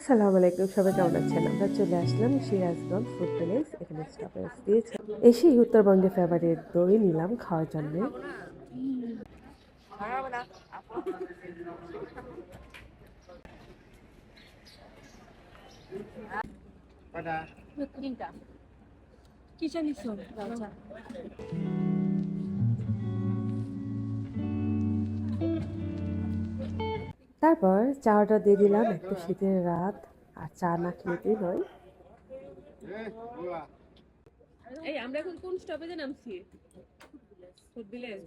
আসসালামু আলাইকুম, সবাই কেমন আছেন? আমরা চলে আসলাম সিরাজগঞ্জ ফুড প্যালেস। এখানে স্টপেজ দিয়েছে, এসেই উত্তরবঙ্গের ফেভারিট দই নিলাম খাওয়ার জন্য। তারপর চা অর্ডার দিয়ে দিলাম, একটু শীতের রাত আর চা না খেতেই নয়। এই আমরা এখন কোন স্টপেজে নামছি? Food village.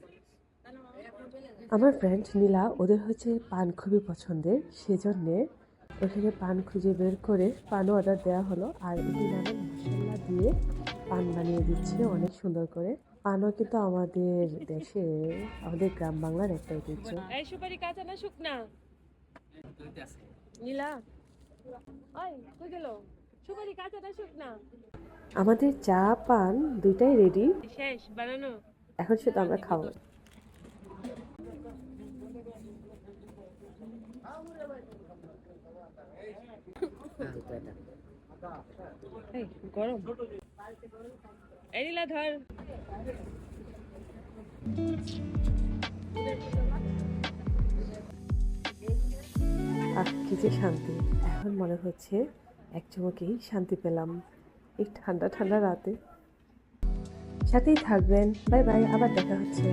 আমার ফ্রেন্ড নীলা, ওদের হচ্ছে পান খুবই পছন্দের, সেজন্যে ওখানে পান খুঁজে বের করে পানও অর্ডার দেওয়া হলো। আর এটি নানান মশলা দিয়ে পান বানিয়ে দিচ্ছে অনেক সুন্দর করে। পানও কিন্তু আমাদের দেশে, আমাদের গ্রাম বাংলার একটা ঐতিহ্য। এই সুপারি কাঁচা না শুকনা? নীলা, ওই কই গেল? সুপারি কাঁচা না শুকনা? আমাদের চা পান দুইটাই রেডি, শেষ বানানো? এখন শুধু আমরা খাবো। এই গরম। এই নীলা ধর। আর কি যে শান্তি, এখন মনে হচ্ছে এক চুমুকেই শান্তি পেলাম এই ঠান্ডা ঠান্ডা রাতে। সাথেই থাকবেন, বাই বাই, আবার দেখা হচ্ছে।